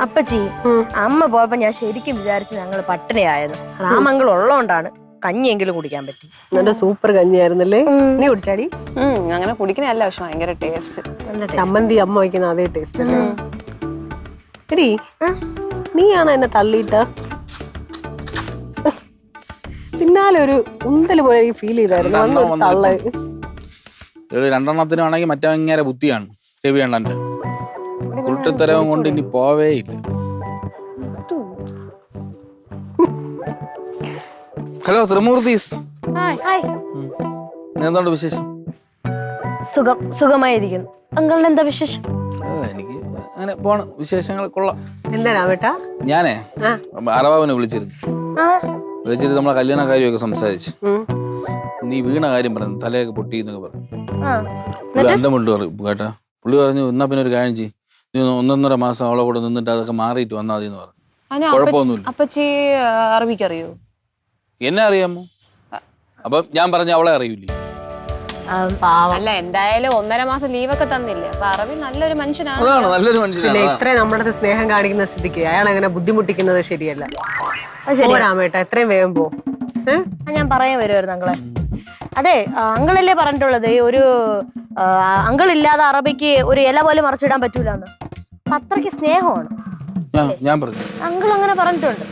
അപ്പച്ചി അമ്മ പോയപ്പോ ഞാൻ ശരിക്കും വിചാരിച്ചു ഞങ്ങള് പട്ടിണിയായത്. രാമങ്കൾ ഉള്ളതുകൊണ്ടാണ് കഞ്ഞിയെങ്കിലും കുടിക്കാൻ പറ്റി. നല്ല സൂപ്പർ കഞ്ഞിയായിരുന്നല്ലേ? നീ കുടിച്ചാടി? അങ്ങനെ കുടിക്കണല്ല, പക്ഷെ ഭയങ്കര ടേസ്റ്റ്. ചമ്മന്തി അമ്മ വയ്ക്കുന്ന അതേ ടേസ്റ്റ് അല്ലേ? എടി നീയാണോ എന്നെ തള്ളിയിട്ട? പിന്നാലെ ഒരു ഉന്തല് പോലെ ഫീൽ ചെയ്തായിരുന്നു. തള്ള രണ്ടെണ്ണത്തിനാണെങ്കിൽ മറ്റേ ബുദ്ധിയാണ് ചെവി എണ്ണന്റെ കുട്ടത്തരവും കൊണ്ട് ഇനി പോവേ ഇല്ല. ഹലോ ത്രിമൂർത്തീസ്, എന്തുകൊണ്ട് വിശേഷം? സുഖമായിരിക്കുന്നു. അങ്കളിന് എന്താ വിശേഷം? എനിക്ക് അങ്ങനെ പോണം, വിശേഷങ്ങൾ കൊള്ളാം. എന്താ ബേട്ടാ? ഞാനേ അറവാവിനെ വിളിച്ചിരുന്നു. നമ്മളെ കല്യാണ കാര്യമൊക്കെ സംസാരിച്ചു. നീ വീണ കാര്യം പറഞ്ഞു, തലയൊക്കെ പൊട്ടി എന്നൊക്കെ പറഞ്ഞു. അന്തം വിട്ടു കേട്ടാ. പുള്ളി പറഞ്ഞു എന്നാ പിന്നെ ഒരു കാര്യം ചെയ്യും, നീ 1.5 മാസം അവളെ കൂടെ നിന്നിട്ട് അതൊക്കെ മാറിയിട്ട് വന്നാൽ മതി എന്ന് പറഞ്ഞു. കുഴപ്പമൊന്നുമില്ല. അപ്പച്ചി അറബിക്കറിയോ? എന്നെ അറിയാമോ? അപ്പൊ ഞാൻ പറഞ്ഞ അവളെ അറിയില്ലേ? അല്ല, എന്തായാലും 1.5 മാസം ലീവൊക്കെ തന്നില്ലേ, അപ്പൊ അറബി നല്ലൊരു മനുഷ്യനാണ്. നല്ലൊരു മനുഷ്യനാണ്. ഇത്രയും നമ്മുടെ സ്നേഹം കാണിക്കുന്ന സ്ഥിതിക്ക് അയാൾ അങ്ങനെ ബുദ്ധിമുട്ടിക്കുന്നത് ശരിയല്ല. രാമേട്ട എത്രയും വേഗം പോ. ഞാൻ പറയാൻ വരുമായിരുന്നു അങ്കളെ. അതെ, അങ്കളല്ലേ പറഞ്ഞിട്ടുള്ളത് ഒരു അങ്കൾ ഇല്ലാതെ അറബിക്ക് ഒരു ഇല പോലും മറിച്ചിടാൻ പറ്റൂലെന്ന്. അത്രയ്ക്ക് സ്നേഹമാണ്. ഞാൻ പറഞ്ഞു അങ്കിൾ അങ്ങനെ പറഞ്ഞിട്ടുണ്ട്.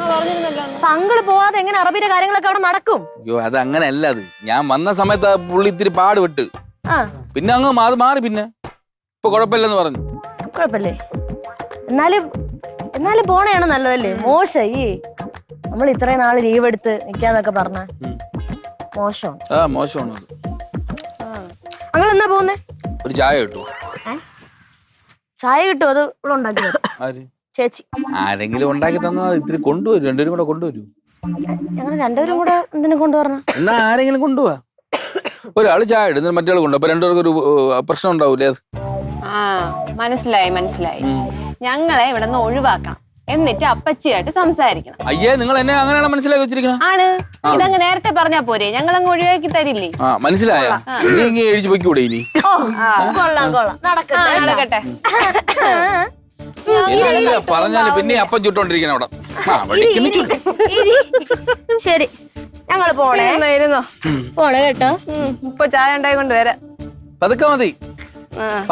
അപ്പൊ അങ്കിള് പോവാതെ എങ്ങനെ അറബിയുടെ കാര്യങ്ങളൊക്കെ അവിടെ നടക്കും? അയ്യോ, അത് അങ്ങനെയല്ല. അത് ഞാൻ വന്ന സമയത്ത് പുള്ളി ഇത്തിരി പാട് വിട്ട്, പിന്നെ അങ്ങ് അത് മാറി, പിന്നെ ഇപ്പൊ കുഴപ്പമില്ലെന്ന് പറഞ്ഞു. കുഴപ്പമില്ലേ? എന്നാലും പോണയാണ് നല്ലതല്ലേ? മോശം നമ്മൾ ഇത്രയും നാള് ലീവ് എടുത്ത് നിക്കാന്നൊക്കെ പറഞ്ഞ മോശമാണ്. മോശമാണ്. അങ്ങൾ എന്നാ പോകുന്നേ? ഒരു ചായ കിട്ടുമോ? ചായ കിട്ടുമോ? അത് ഇവിടെ ഉണ്ടാക്കി ചേച്ചി ആരെങ്കിലും ഉണ്ടാക്കി തന്നാൽ ഇത്തിരി കൊണ്ടുവരും. രണ്ടുപേരും കൂടെ കൊണ്ടുവരൂ. ഞങ്ങൾ രണ്ടുപേരും കൂടെ എന്തിനു കൊണ്ടുവരണം? എന്നാ ആരെങ്കിലും കൊണ്ടുപോവാ. ഒരാള് ചായ ഇടുന്ന മറ്റേ കൊണ്ടു. അപ്പൊ രണ്ടുപേർക്കും ഒരു പ്രശ്നം ഉണ്ടാവൂലേ? മനസ്സിലായി. ഞങ്ങളെ ഇവിടെ നിന്ന് ഒഴിവാക്കണം, എന്നിട്ട് അപ്പച്ചിയായിട്ട് സംസാരിക്കണം. അയ്യേ, നിങ്ങൾ എന്നെ അങ്ങനെയാണ് മനസ്സിലാക്കി വെച്ചിരിക്കണം. ആണ്, ഇതങ്ങ് നേരത്തെ പറഞ്ഞാ പോരെ? ഞങ്ങളങ്ങ് ഒഴിവാക്കി തരില്ലേ? മനസ്സിലായ എഴുതി പൊയ്ക്കൂടെ ഇനി? നടക്കട്ടെ. പറഞ്ഞാല് പിന്നെ അപ്പം ചുട്ടോണ്ടിരിക്കണം അവിടെ. ശരി, ഞങ്ങള് പോണേ കേട്ടോ. ഇപ്പൊ ചായ ഉണ്ടായി കൊണ്ട് വരാം. പതുക്കെ മതി,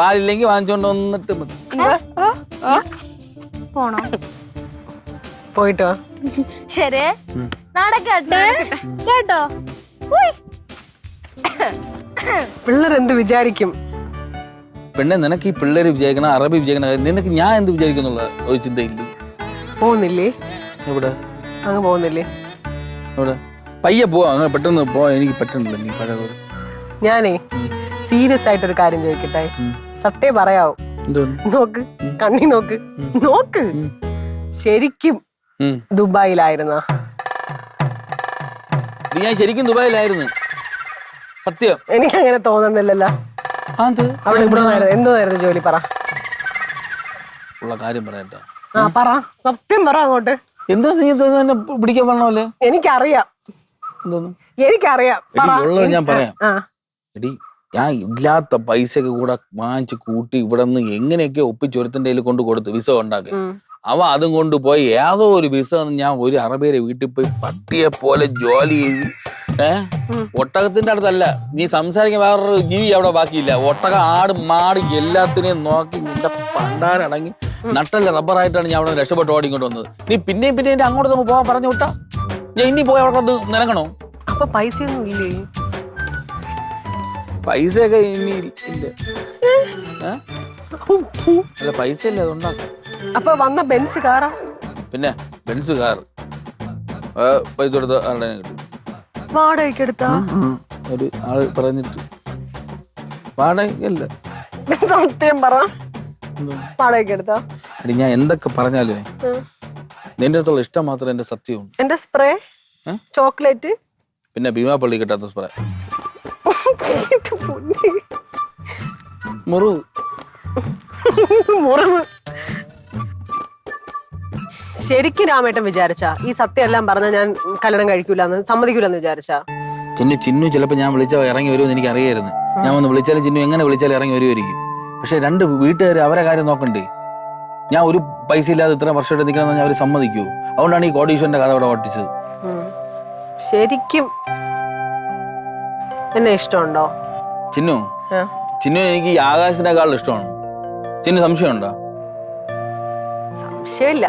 പാലില്ലെങ്കിൽ വാങ്ങിച്ചോണ്ട് വന്നിട്ട് മതി. പോണോ? പോയിട്ടോ. ശരി, നടക്കട്ടെ കേട്ടോ. പിള്ളേരെന്ത് വിചാരിക്കും? പിന്നെ നിനക്ക് ഈ പിള്ളേര് വിചാരിക്കണം, അറബി വിചാരിക്കണ കാര്യം നിനക്ക് ഞാൻ എന്ത് വിചാരിക്കുന്നുള്ള ഒരു ചിന്തയില്ല. പോകുന്നില്ലേ? എവിടെ? അങ്ങ് പോകുന്നില്ലേ? എവിടെ? പയ്യെ പോവാ, അങ്ങനെ പെട്ടെന്ന് പോവാ. എനിക്ക് പറ്റണില്ല. നീ പഴയ ഞാനേ സീരിയസ് ആയിട്ടൊരു കാര്യം ചോദിക്കട്ടെ? സത്യം പറയാവോ? നോക്ക്, കണ്ണി നോക്ക്. ശരിക്കും ദുബായിലായിരുന്ന? ഞാൻ ശരിക്കും ദുബായിലായിരുന്നു, സത്യം. എനിക്ക് അങ്ങനെ തോന്നുന്നില്ലല്ലോ. അവിടെ എന്തോന്നായിരുന്നു ജോലി? പറ, ഉള്ള കാര്യം പറയട്ടെ. പറ, സത്യം പറ അങ്ങോട്ട്. എന്താ നീ തന്നെ പിടിക്കാൻ പറഞ്ഞല്ലേ? എനിക്കറിയാം. ഞാൻ പറയാം. എടി, ഞാൻ ഇല്ലാത്ത പൈസയൊക്കെ കൂടെ വാങ്ങിച്ച് കൂട്ടി ഇവിടെ നിന്ന് എങ്ങനെയൊക്കെ ഒപ്പിച്ചൊരുത്തിന്റെ കയ്യിൽ കൊണ്ട് കൊടുത്ത് വിസ ഉണ്ടാക്കി. അവ അതും കൊണ്ടുപോയി ഏതോ ഒരു വിസ ഞാൻ ഒരു അറബിയുടെ വീട്ടിൽ പോയി പട്ടിയെ പോലെ ജോലി ചെയ്ത്. ഒട്ടകത്തിന്റെ അടുത്തല്ല നീ സംസാരിക്കാൻ, വേറൊരു ജീവി അവിടെ ബാക്കിയില്ല. ഒട്ടകം, ആട്, മാട് എല്ലാത്തിനെയും നോക്കി നിന്റെ പണ്ടാരടങ്ങി നട്ടല്ല റബ്ബറായിട്ടാണ് ഞാൻ അവിടെ രക്ഷപ്പെട്ട് ഓടിക്കൊണ്ട് വന്നത്. നീ പിന്നെയും അങ്ങോട്ട് നമുക്ക് പോകാൻ പറഞ്ഞു വിട്ടാ ഞാൻ ഇനി പോയി അവിടെ നിലങ്ങണോ? അപ്പൊ പൈസയൊന്നും ഇല്ലേ? പൈസയൊക്കെ ഇനി ഇല്ല. അല്ല, പൈസ ഇല്ല, അതുണ്ടാക്കാം. അപ്പൊ വന്ന ബെൻസ് കാറാ? പിന്നെ ബെൻസ് കാർ പൈസ കൊടുത്ത ആളുടെ കിട്ടും. വാടകയ്ക്ക് എടുത്താ? ഒരു ആള് പറഞ്ഞിട്ട്. വാടകയ്ക്കല്ല, സത്യം പറ. വാടകയ്ക്ക് എടുത്താ? എടി, ഞാൻ എന്തൊക്കെ പറഞ്ഞാലേ നിന്റെ അടുത്തുള്ള ഇഷ്ടം മാത്രം എന്റെ സത്യവും. എന്റെ സ്പ്രേ, ചോക്ലേറ്റ്, പിന്നെ ഭീമാപ്പള്ളി കിട്ടാത്ത സ്പ്രേ, മുറിവ്. ശരിക്കും രാമേട്ടൻ വിചാരിച്ചാ ഈ സത്യം എല്ലാം പറഞ്ഞ ഞാൻ കല്യാണം കഴിക്കൂലെന്ന് സമ്മതിക്കൂലെന്ന് വിചാരിച്ചാ? ചിന്നു ചിലപ്പോ ഞാൻ വിളിച്ചാൽ ഇറങ്ങി വരുമെന്ന് എനിക്ക് അറിയായിരുന്നു. ഞാൻ ഒന്ന് വിളിച്ചാലും ചിന്നു എങ്ങനെ വിളിച്ചാലും ഇറങ്ങി വരുമായിരിക്കും. പക്ഷെ രണ്ട് വീട്ടുകാർ അവരെ കാര്യം നോക്കണ്ടേ? ഞാൻ ഒരു പൈസ ഇല്ലാതെ ഇത്രയും വർഷമായിട്ട് നിൽക്കണമെന്ന് അവർ സമ്മതിക്കൂ. അതുകൊണ്ടാണ് ഈ കോടീശ്വരന്റെ കഥ ഇവിടെ ഓട്ടിച്ചത്. ശരിക്കും എന്നെ ഇഷ്ടമുണ്ടോ? ചിന്നു ചിന്നു എനിക്ക് ഈ ആകാശത്തിനേക്കാളും ഇഷ്ടമാണ്. ചിന്നു സംശയമുണ്ടോ? സംശയമില്ല.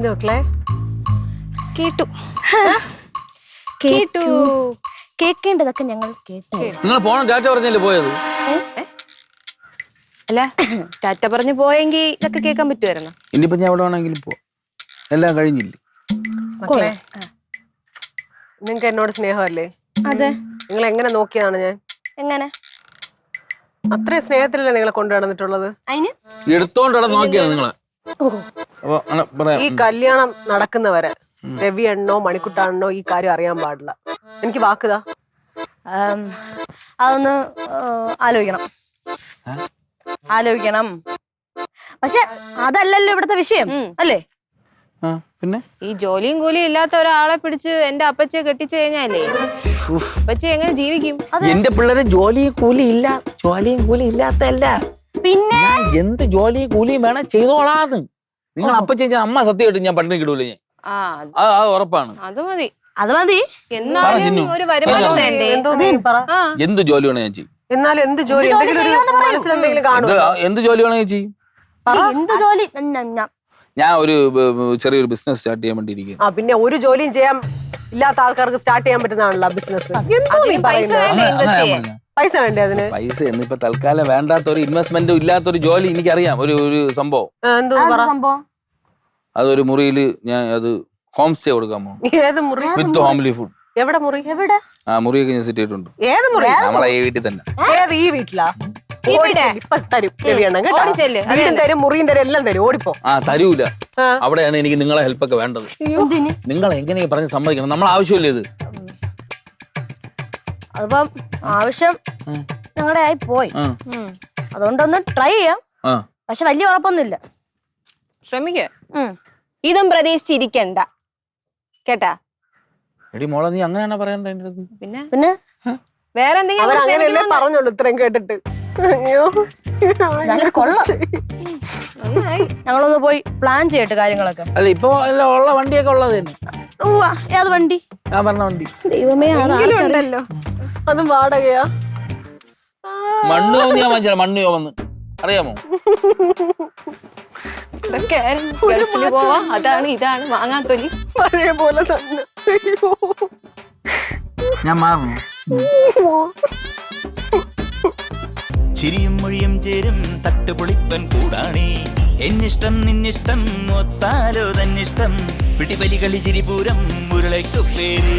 ഇത് മക്കളെ കേട്ടു കേട്ടു. കേൾക്കേണ്ടതൊക്കെ ഞങ്ങൾ കേട്ടു. നിങ്ങൾ പോണം ടാറ്റ പറഞ്ഞല്ലേ പോയത്? അല്ല ടാറ്റ പറഞ്ഞു പോയെങ്കിൽ ഇതൊക്കെ കേൾക്കാൻ പറ്റുമായിരുന്നു. ഇനിയിപ്പോ ഞാൻ എവിടെ വേണമെങ്കിലും പോ, എല്ലാം കഴിഞ്ഞില്ലേ? മക്കളെ നിങ്ങക്ക് എന്നോട് സ്നേഹമല്ലേ? അതെ. നിങ്ങൾ എങ്ങനെ നോക്കിയതാണ് ഞാൻ? എങ്ങനെ? അത്രയും സ്നേഹത്തിലല്ലേ നിങ്ങളെ കൊണ്ടു നടന്നിട്ടുള്ളത്? അതിന് എടുത്തോണ്ട് നോക്കിയാണ് നിങ്ങളെ. അപ്പൊ അങ്ങനെ പറയാം. ഈ കല്യാണം നടക്കുന്നവരെ രവി എണ്ണോ മണിക്കുട്ടാണെന്നോ ഈ കാര്യം അറിയാൻ പാടില്ല. എനിക്ക് വാക്കുതാ. അതൊന്ന് ആലോചിക്കണം. ആലോചിക്കണം. പക്ഷെ അതല്ലല്ലോ ഇവിടുത്തെ വിഷയം അല്ലേ? പിന്നെ ഈ ജോലിയും കൂലിയും ഇല്ലാത്ത ഒരാളെ പിടിച്ച് എന്റെ അപ്പച്ചിയെ കെട്ടിച്ചു കഴിഞ്ഞാലേ അപ്പച്ചി എങ്ങനെ ജീവിക്കും? എന്റെ പിള്ളേരെ ജോലിയും കൂലി ഇല്ല, ജോലിയും കൂലി ഇല്ലാത്തല്ല. പിന്നെ എന്ത് ജോലിയും കൂലിയും വേണം ചെയ്തോളാന്ന്. നിങ്ങൾ അപ്പ ചെയ്യാൻ അമ്മ സത്യമായിട്ട് ഞാൻ പട്ടിണി കിടൂല ഞാൻ. അത് ഉറപ്പാണ്. അത് മതി. അത് മതി. എന്നാലും ഒരു വരുമാനം വേണ്ടേ? എന്ത് ജോലി വേണം ഞാൻ ചെയ്യും. എന്നാലും എന്ത് ജോലി മനസ്സിലെന്തെങ്കിലും കാണും. എന്ത് ജോലി വേണം ഞാൻ ചെയ്യും. എന്ത് ജോലി? ഞാൻ ഒരു ചെറിയൊരു ബിസിനസ് സ്റ്റാർട്ട് ചെയ്യാൻ വേണ്ടി ഇരിക്കുന്നു. പിന്നെ ഒരു ജോലിയും ചെയ്യാൻ ഇല്ലാത്ത ആൾക്കാർക്ക് സ്റ്റാർട്ട് ചെയ്യാൻ പറ്റുന്നതാണല്ലോ ബിസിനസ്. പൈസ വേണ്ടേ അതിന്? പൈസ എന്നിപ്പോ തൽക്കാലം വേണ്ടാത്തൊരു ഇൻവെസ്റ്റ്മെന്റും ഇല്ലാത്തൊരു ജോലി എനിക്കറിയാം. ഒരു സംഭവം. അതൊരു മുറിയില് ഞാൻ അത് ഹോം സ്റ്റേ കൊടുക്കാൻ പോകും. ഏത് മുറി? വിത്ത് ഹോംലി ഫുഡ്. എവിടെ മുറി? എവിടെ? ആ മുറിയൊക്കെ ഞാൻ സെറ്റ് ചെയ്തിട്ടുണ്ട്. ഏത് മുറി? നമ്മളെ ഈ വീട്ടിൽ തന്നെ. ഏത് ഈ വീട്ടിലാ? ഇപ്പൊ തരും രവിയണ്ണം കേട്ടോ. വീടും തരും മുറിയും തരും എല്ലാം തരും. ഓടിപ്പോ. തരൂല. അവിടെയാണ് എനിക്ക് നിങ്ങളെ ഹെൽപ്പൊക്കെ വേണ്ടത്. നിങ്ങൾ എങ്ങനെയാ പറഞ്ഞ് സമ്മതിക്കണം. നമ്മൾ ആവശ്യമില്ലേ ഇത്? അതിപ്പം ആവശ്യം ഞങ്ങളുടെ ആയി പോയി. അതുകൊണ്ടൊന്ന് ട്രൈ ചെയ്യാം. പക്ഷെ വലിയ ഉറപ്പൊന്നുമില്ല. ശ്രമിക്ക. ഇതും പ്രതീക്ഷിച്ചിരിക്കണ്ട കേട്ടാ. എടി മോളെ നീ അങ്ങനെയാണോ പറയണ്ടത്? പിന്നെ പിന്നെ വേറെ എന്തെങ്കിലും അവരങ്ങനെയല്ലേ പറഞ്ഞോളൂ ഇത്രയും കേട്ടിട്ട്. അയ്യോ കൊള്ളാം. ഞങ്ങളൊന്ന് പോയി പ്ലാൻ ചെയ്യട്ടെ കാര്യങ്ങളൊക്കെ. അല്ല ഇപ്പൊ ഉള്ള വണ്ടിയൊക്കെ ഉള്ളത് തന്നെ. ഏത് വണ്ടി? ഞാൻ പറഞ്ഞ വണ്ടി. ദൈവമേ ഉണ്ടല്ലോ. അതും വാടകയാ? മണ്ണ് ഞാൻ വാങ്ങിച്ചാ. മണ്ണ് വന്ന് അറിയാമോ? ഇതൊക്കെ ഗൾഫില് പോവാ. അതാണ് ഇതാണ് വാങ്ങാത്തൊലി. പഴയ പോലെ തന്നെ. ഞാൻ മാറുന്നു. ചിരിയും മൊഴിയും ചേരും തട്ടുപൊളിപ്പൻ കൂടാണേ. എന്നിഷ്ടം നിന്നിഷ്ടം ഒത്താലോ തന്നിഷ്ടം. പിടിപലി കളി ചിരിപൂരം മുരളയ്ക്കു പേര്.